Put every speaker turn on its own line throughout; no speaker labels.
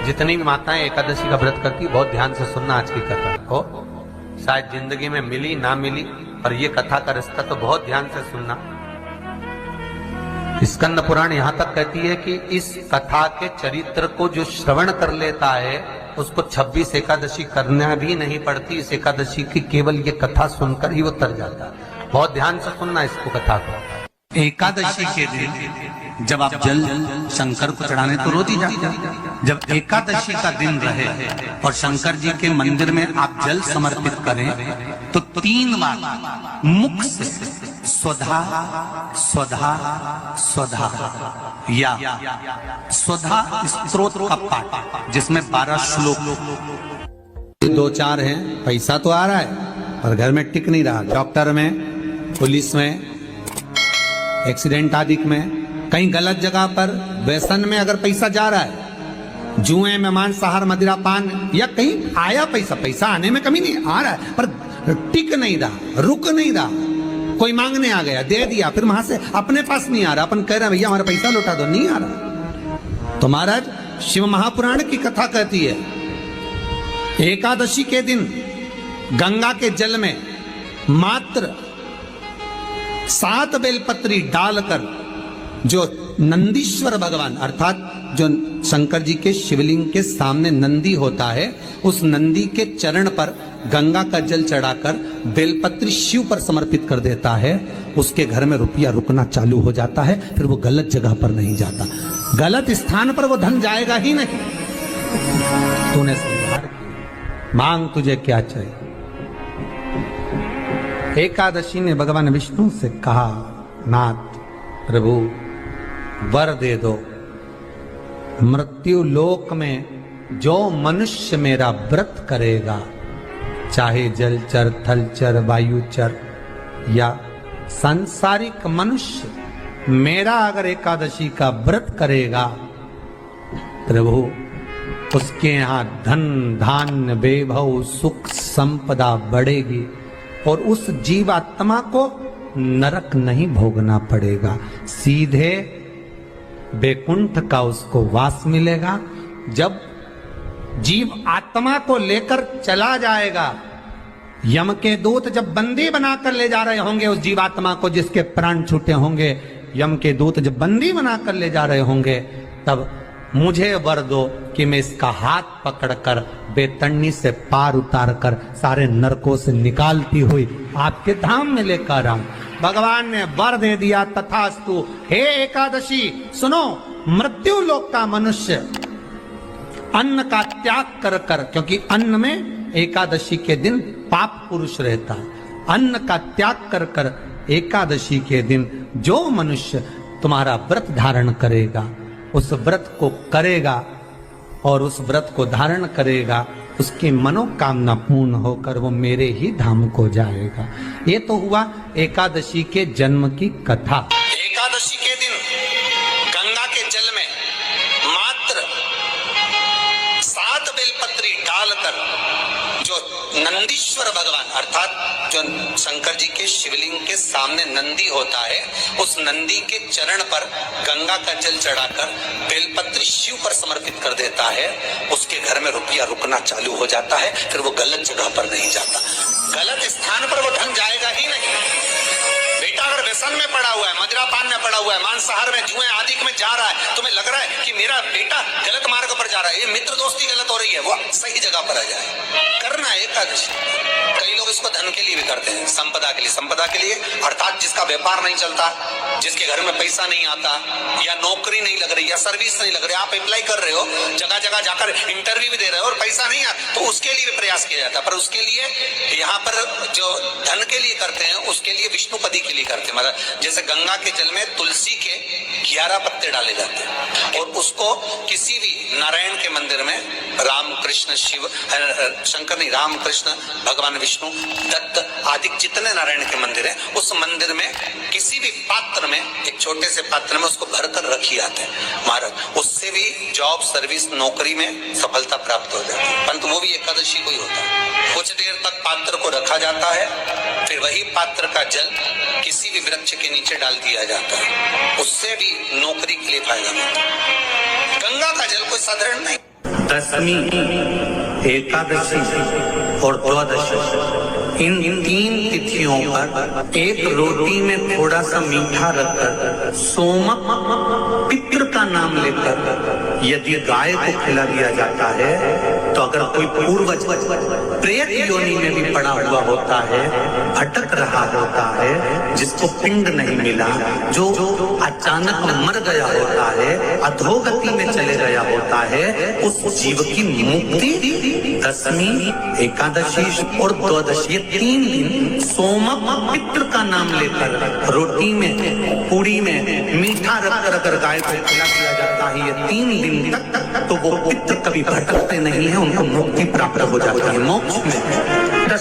जितनी भी माताएं एकादशी का व्रत करती है, बहुत ध्यान से सुनना आज की कथा को। शायद जिंदगी में मिली ना मिली, पर ये कथा का रिश्ता तो बहुत ध्यान से सुनना। स्कंद पुराण यहां तक कहती है कि इस कथा के चरित्र को जो श्रवण कर लेता है उसको 26 एकादशी करना भी नहीं पड़ती। इस एकादशी की केवल ये कथा सुनकर ही वो तर जाता है। बहुत ध्यान से सुनना इसको, कथा को।
एकादशी के दिन जब आप जल शंकर को चढ़ाने तो रोज ही जाते हैं। जब एकादशी का दिन रहे और शंकर जी के मंदिर में आप जल समर्पित करें तो 3 बार मुख से स्वधा स्वधा स्वधा या स्वधा स्तोत्र का पाठ, जिसमें 12 श्लोक
2-4 हैं। पैसा तो आ रहा है पर घर में टिक नहीं रहा। डॉक्टर में, पुलिस में, एक्सीडेंट आदि में, कहीं गलत जगह पर, व्यसन में अगर पैसा जा रहा है, जुए में, मांसाहार, मदिरा पान, या कहीं आया पैसा आने में कमी नहीं, आ रहा है पर टिक नहीं रहा, रुक नहीं रहा। कोई मांगने आ गया, दे दिया, फिर वहां से अपने पास नहीं आ रहा, अपन कह रहे हैं भैया हमारा पैसा लौटा दो, नहीं आ रहा। तो महाराज शिव महापुराण की कथा कहती है एकादशी के दिन गंगा के जल में मात्र 7 बेलपत्री डालकर जो नंदीश्वर भगवान अर्थात जो शंकर जी के शिवलिंग के सामने नंदी होता है, उस नंदी के चरण पर गंगा का जल चढ़ाकर बेलपत्री शिव पर समर्पित कर देता है, उसके घर में रुपया रुकना चालू हो जाता है। फिर वो गलत जगह पर नहीं जाता, गलत स्थान पर वो धन जाएगा ही नहीं। तूने स्वीकार किया, मांग तुझे क्या चाहिए। एकादशी ने भगवान विष्णु से कहा, नाथ प्रभु वर दे दो, मृत्यु लोक में जो मनुष्य मेरा व्रत करेगा, चाहे जलचर, थलचर, वायुचर या सांसारिक मनुष्य, मेरा अगर एकादशी का व्रत करेगा प्रभु, उसके यहां धन धान्य वैभव सुख संपदा बढ़ेगी और उस जीवात्मा को नरक नहीं भोगना पड़ेगा, सीधे बैकुंठ का उसको वास मिलेगा। जब जीव आत्मा को लेकर चला जाएगा, यम के दूत जब बंदी बनाकर ले जा रहे होंगे उस जीवात्मा को जिसके प्राण छूटे होंगे, यम के दूत जब बंदी बनाकर ले जा रहे होंगे, तब मुझे वर दो कि मैं इसका हाथ पकड़कर बेतन्नी से पार उतार कर सारे नरकों से निकालती हुई आपके धाम में लेकर आऊं। भगवान ने वर दे दिया, तथास्तु। हे एकादशी सुनो, मृत्यु लोक का मनुष्य अन्न का त्याग कर कर, क्योंकि अन्न में एकादशी के दिन पाप पुरुष रहता है, अन्न का त्याग कर कर एकादशी के दिन जो मनुष्य तुम्हारा व्रत धारण करेगा, उस व्रत को करेगा और उस व्रत को धारण करेगा, उसकी मनोकामना पूर्ण होकर वो मेरे ही धाम को जाएगा। ये तो हुआ एकादशी के जन्म की कथा। एकादशी के दिन गंगा के जल में मात्र 7 बेलपत्री डालकर जो नंदीश्वर भगवान अर्थात जो शंकर जी के शिवलिंग के सामने नंदी होता है, उस नंदी के चरण पर गंगा का जल चढ़ाकर बेलपत्री शिव पर समर्पित कर देता है, उसके घर में रुपया रुकना चालू हो जाता है। फिर वो गलत जगह पर नहीं जाता, गलत स्थान पर वो धन जाएगा ही नहीं। बेटा अगर व्यसन में पड़ा हुआ है, मदिरा पान में पड़ा हुआ है, मांसाहार में, जुए आदि में जा रहा है, तुम्हें लग रहा है कि मेरा बेटा गलत मार्ग पर जा रहा है, ये मित्र दोस्ती गलत हो रही है, वो सही जगह पर आ जाए। करना है एकादशी। कई लोग इसको धन के लिए भी करते हैं, संपदा के लिए। संपदा के लिए अर्थात जिसका व्यापार नहीं चलता, जिसके घर में पैसा नहीं आता, या नौकरी नहीं लग रही, या सर्विस नहीं लग रही, आप अप्लाई कर रहे हो, जगह जगह जाकर इंटरव्यू भी दे रहे हो और पैसा नहीं आता, तो उसके लिए भी प्रयास किया जाता है। पर उसके लिए यहाँ पर जो धन के लिए करते हैं, उसके लिए विष्णुपदी के लिए करते हैं। मतलब जैसे गंगा के जल में तुलसी के 11 पत्ते डाले जाते हैं और उसको किसी भी नारायण के मंदिर में, राम कृष्ण शिव शंकर नहीं, राम कृष्ण भगवान विष्णु दत्त आदि जितने नारायण के मंदिर हैं, उस मंदिर में किसी भी पात्र में, एक छोटे से पात्र में उसको भर कर रखी जाते हैं महाराज। उससे भी जॉब, सर्विस, नौकरी में सफलता प्राप्त हो जाती है। परंतु वो भी एकादशी को ही होता है। कुछ देर तक पात्र को रखा जाता है, फिर वही पात्र का जल किसी भी वृक्ष के नीचे डाल दिया जाता है, उससे भी नौकरी के लिए फायदा मिलता है। गंगा का जल कोई साधारण नहीं।
दशमी, एकादशी और द्वादशी, इन 3 तिथियों पर एक रोटी में थोड़ा सा मीठा रखकर सोमक पितृ का नाम लेकर यदि गाय को खिला दिया जाता है तो अगर कोई पूर्वज प्रेत योनि में भी पड़ा हुआ होता है, भटक रहा होता है, जिसको पिंड नहीं मिला, जो अचानक मर गया होता है, अधोगति में चले गया होता है, उस जीव की मुक्ति दशमी, एकादशी और द्वादशी 3 दिन सोमक पितृ का नाम लेकर रोटी में, पूड़ी में मीठा रखकर अगर गाय को खिला दिया जाता है ये 3 दिन तक, तो वो पितृ कभी भटकते नहीं है, उनको मुक्ति प्राप्त हो जाती है मोक्ष में।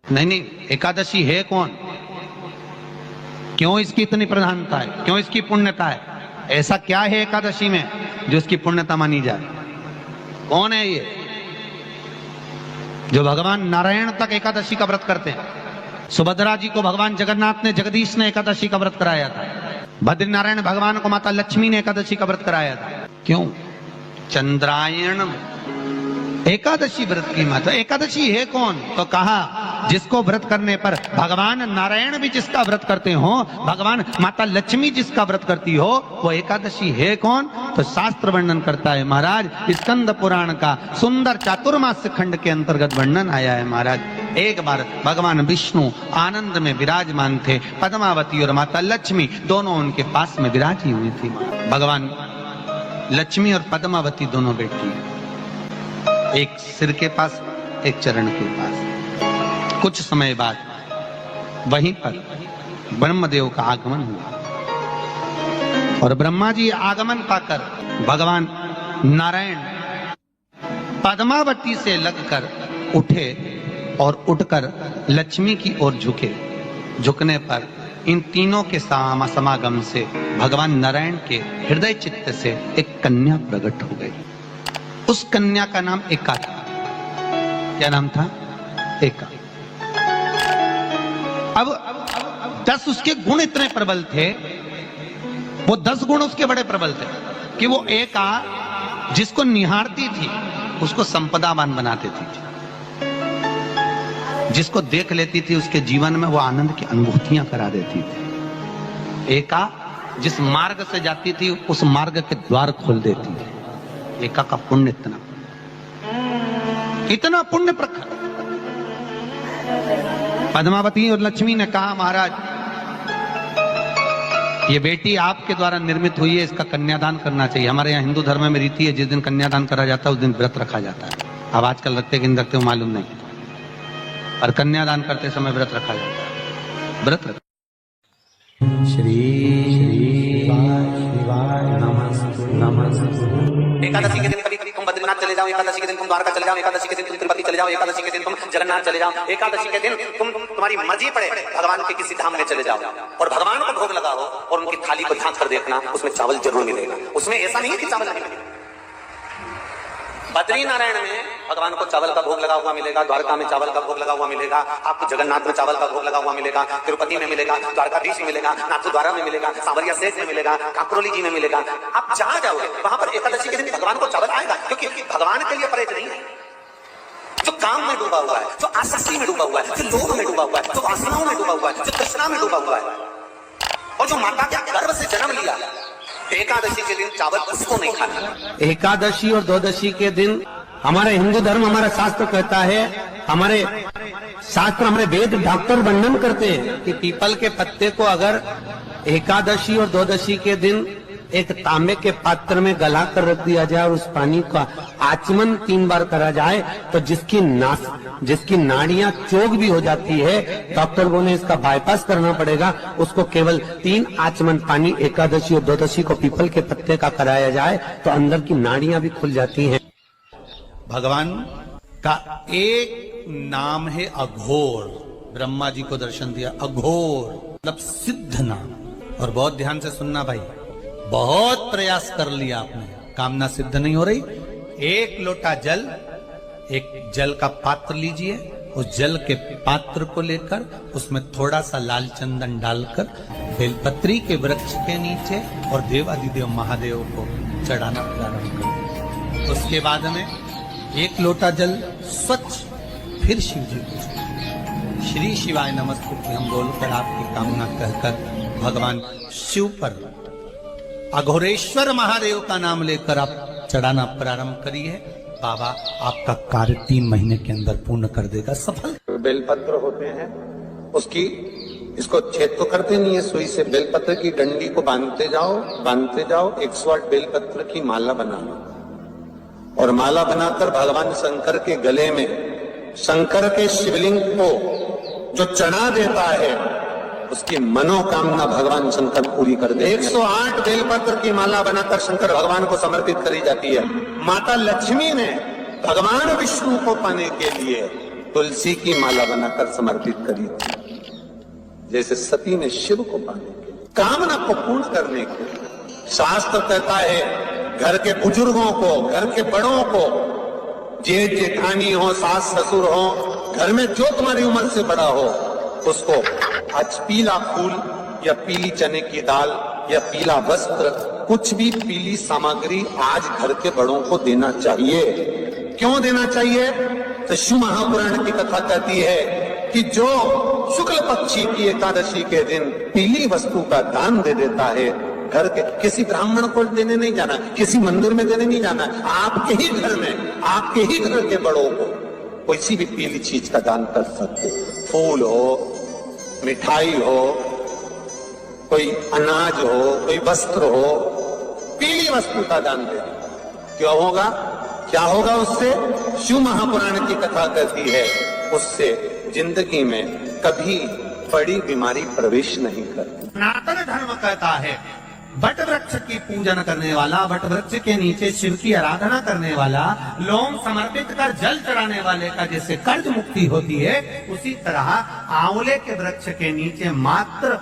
नहीं, एकादशी है कौन? क्यों इसकी इतनी प्रधानता है? क्यों इसकी पुण्यता है? ऐसा क्या है एकादशी में जो इसकी पुण्यता मानी जाए? कौन है ये जो भगवान नारायण तक एकादशी का व्रत करते हैं? सुभद्रा जी को भगवान जगन्नाथ ने, जगदीश ने एकादशी का व्रत कराया था। बद्रीनारायण भगवान को माता लक्ष्मी ने एकादशी का व्रत कराया था। क्यों? चंद्रायण एकादशी व्रत की माता। एकादशी है कौन? तो कहा जिसको व्रत करने पर भगवान नारायण भी जिसका व्रत करते हो, भगवान माता लक्ष्मी जिसका व्रत करती हो, वो एकादशी है कौन? तो शास्त्र वर्णन करता है महाराज, स्कंद पुराण का सुंदर चातुर्मास्य खंड के अंतर्गत वर्णन आया है महाराज। एक बार भगवान विष्णु आनंद में विराजमान थे, पद्मावती और माता लक्ष्मी दोनों उनके पास में विराजी हुई थी। भगवान लक्ष्मी और पद्मावती दोनों बेटी, एक सिर के पास, एक चरण के पास। कुछ समय बाद वहीं पर ब्रह्मदेव का आगमन हुआ और ब्रह्मा जी आगमन पाकर भगवान नारायण पद्मावती से लगकर उठे और उठकर लक्ष्मी की ओर झुके। झुकने पर इन तीनों के समागम से भगवान नारायण के हृदय चित्त से एक कन्या प्रकट हो गई। उस कन्या का नाम एका था। क्या नाम था? एका। अब 10 उसके गुण इतने प्रबल थे, वो 10 गुण उसके बड़े प्रबल थे कि वो एका जिसको निहारती थी उसको संपदावान बना देती थी। जिसको देख लेती थी उसके जीवन में वो आनंद की अनुभूतियां करा देती थी। एका जिस मार्ग से जाती थी उस मार्ग के द्वार खोल देती थी। एका का पुण्य इतना पुण्य प्रखर। पद्मावती और लक्ष्मी ने कहा महाराज ये बेटी आपके द्वारा निर्मित हुई है, इसका कन्यादान करना चाहिए। हमारे यहाँ हिंदू धर्म में रीति है जिस दिन कन्यादान करा जाता है उस दिन व्रत रखा जाता है। अब आजकल रखते कि नहीं रखते हो मालूम नहीं, और कन्यादान करते समय व्रत रखा जाता है। व्रत रखा। श्री
एकादशी के दिन कभी कभी तुम बद्रीनाथ चले जाओ, एकादशी के दिन तुम द्वारका चले जाओ, एकादशी के दिन तुम तिरुपति चले जाओ, एकादशी के दिन तुम जगन्नाथ चले जाओ, एकादशी के दिन तुम तुम्हारी मर्जी पड़े भगवान के किसी धाम में चले जाओ और भगवान को भोग लगाओ और उनकी थाली को झांक कर देखना, उसमें चावल जरूर मिलेगा। उसमें ऐसा नहीं है कि चावल नहीं मिलेगा। बद्रीनारायण में भगवान को चावल का भोग लगा हुआ मिलेगा, द्वारका में चावल का भोग लगा हुआ मिलेगा, आपको जगन्नाथ में चावल का भोग लगा हुआ मिलेगा, तिरुपति में मिलेगा, द्वारकाधीश में मिलेगा, नाथद्वारा में मिलेगा, सांवरिया सेठ में मिलेगा, काकरोली जी में मिलेगा। आप जहां जाओगे वहां पर एकादशी के दिन भगवान को चावल आएगा, क्योंकि भगवान के लिए परहेज नहीं है। जो काम में डूबा हुआ है, जो आसक्ति में डूबा हुआ है, जो लोभ में डूबा हुआ है, जो वासनाओं में डूबा हुआ है, जो तृष्णा में डूबा हुआ है, और जो माता के गर्भ से जन्म लिया, एकादशी के दिन चावल उसको नहीं खाना।
एकादशी और द्वादशी के दिन हमारे हिंदू धर्म, हमारा शास्त्र कहता है, हमारे शास्त्र, हमारे वेद डॉक्टर वर्णन करते हैं कि पीपल के पत्ते को अगर एकादशी और द्वादशी के दिन एक तांबे के पात्र में गला कर रख दिया जाए और उस पानी का आचमन 3 बार करा जाए तो जिसकी नाड़ियां चोक भी हो जाती है, डॉक्टर बोले इसका बाईपास करना पड़ेगा, उसको केवल 3 आचमन पानी एकादशी और द्वादशी को पीपल के पत्ते का कराया जाए तो अंदर की नाड़ियां भी खुल जाती हैं।
भगवान का एक नाम है अघोर। ब्रह्मा जी को दर्शन दिया, अघोर मतलब सिद्ध नाम। और बहुत ध्यान से सुनना भाई, बहुत प्रयास कर लिया आपने, कामना सिद्ध नहीं हो रही। 1 लोटा जल, एक जल का पात्र लीजिए, उस जल के पात्र को लेकर उसमें थोड़ा सा लाल चंदन डालकर बेलपत्री के वृक्ष के नीचे और देवादिदेव महादेव को चढ़ाना प्रारंभ करें।
उसके बाद में एक लोटा जल स्वच्छ फिर शिव जी को श्री शिवाय नमस्तुभ्यं हम बोलकर आपकी कामना कहकर भगवान शिव पर अघोरेश्वर महादेव का नाम लेकर आप चढ़ाना प्रारंभ करिए। बाबा आपका कार्य 3 महीने के अंदर पूर्ण कर देगा, सफल।
बेलपत्र होते हैं, उसकी इसको छेद तो करते नहीं है सुई से, बेलपत्र की डंडी को बांधते जाओ 108 बेलपत्र की माला बना लो और माला बनाकर भगवान शंकर के गले में शंकर के शिवलिंग को जो चढ़ा देता है उसकी मनोकामना भगवान शंकर पूरी कर दे। 108 बेलपत्र की माला बनाकर शंकर भगवान को समर्पित करी जाती है। माता लक्ष्मी ने भगवान विष्णु को पाने के लिए तुलसी की माला बनाकर समर्पित करी थी, जैसे सती ने शिव को पाने के लिए, कामना को पूर्ण करने के लिए। शास्त्र कहता है घर के बुजुर्गों को, घर के बड़ों को, जेठ जेठानी हो, सास ससुर हो, घर में जो तुम्हारी उम्र से बड़ा हो, उसको आज पीला फूल या पीली चने की दाल या पीला वस्त्र, कुछ भी पीली सामग्री आज घर के बड़ों को देना चाहिए। क्यों देना चाहिए? तो शिव महापुराण की कथा कहती है कि जो शुक्ल पक्षी की एकादशी के दिन पीली वस्तु का दान दे देता है, घर के किसी ब्राह्मण को देने नहीं जाना, किसी मंदिर में देने नहीं जाना, आपके ही घर में, आपके ही घर के बड़ों को किसी भी पीली चीज का दान कर सकते। फूल हो, मिठाई हो, कोई अनाज हो, कोई वस्त्र हो, पीली वस्तु का दान दे। क्यों होगा? क्या होगा उससे? शिव महापुराण की कथा कहती है उससे जिंदगी में कभी बड़ी बीमारी प्रवेश नहीं करती।
सनातन धर्म कहता है बट वृक्ष की पूजन करने वाला, बट वृक्ष के नीचे शिव की आराधना करने वाला, लौंग समर्पित कर जल चढ़ाने वाले का जैसे कर्ज मुक्ति होती है, उसी तरह आंवले के वृक्ष के नीचे मात्र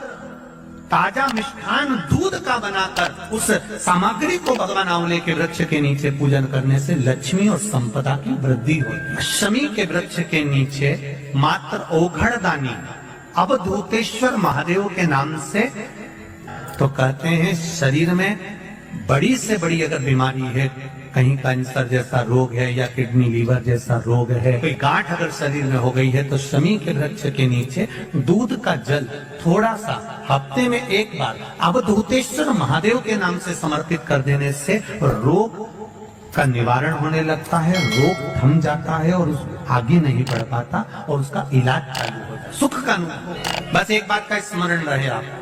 ताजा मिष्ठान दूध का बनाकर उस सामग्री को भगवान आंवले के वृक्ष के नीचे पूजन करने से लक्ष्मी और संपदा की वृद्धि हुई। शमी के वृक्ष के नीचे मात्र ओघड़दानी अवधूतेश्वर महादेव के नाम से, तो कहते हैं शरीर में बड़ी से बड़ी अगर बीमारी है, कहीं कैंसर जैसा रोग है या किडनी लीवर जैसा रोग है, कोई गांठ अगर शरीर में हो गई है, तो शमी के वृक्ष के नीचे दूध का जल थोड़ा सा हफ्ते में एक बार अवधूतेश्वर महादेव के नाम से समर्पित कर देने से रोग का निवारण होने लगता है, रोग थम जाता है और आगे नहीं बढ़ पाता और उसका इलाज चालू हो जाता है, सुख का अनुभव। बस एक बात का स्मरण रहे आप,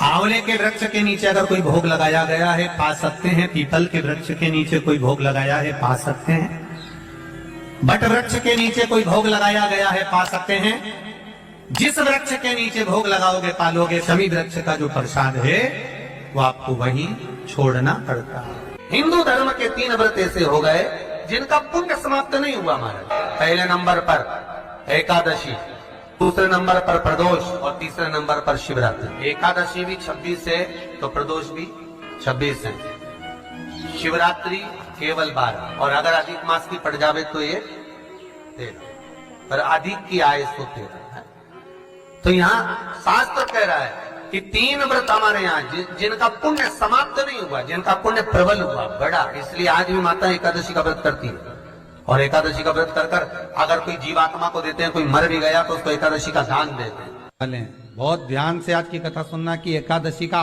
आंवले के वृक्ष के नीचे अगर कोई भोग लगाया गया है पा सकते हैं, पीपल के वृक्ष के नीचे कोई भोग लगाया है पा सकते हैं, बट वृक्ष के नीचे कोई भोग लगाया गया है पा सकते हैं। जिस वृक्ष के नीचे भोग लगाओगे पालोगे, शमी वृक्ष का जो प्रसाद है वो आपको वहीं छोड़ना पड़ता है। हिंदू धर्म के 3 व्रत ऐसे हो गए जिनका पुण्य समाप्त नहीं हुआ महाराज। पहले नंबर पर एकादशी, दूसरे नंबर पर प्रदोष और तीसरे नंबर पर शिवरात्रि। एकादशी भी 26 है तो प्रदोष भी 26 है, शिवरात्रि केवल 12, और अगर अधिक मास की पड़ जावे तो ये 13, पर अधिक की आय सो 13 है। तो यहाँ शास्त्र कह रहा है कि 3 व्रत हमारे यहाँ जिनका पुण्य समाप्त नहीं हुआ, जिनका पुण्य प्रबल हुआ बड़ा, इसलिए आज भी माता एकादशी का व्रत करती है। और एकादशी का व्रत कर अगर कोई जीवात्मा को देते हैं, कोई मर भी गया तो उसको एकादशी का दान देते हैं। बहुत ध्यान से आज की कथा सुनना कि एकादशी का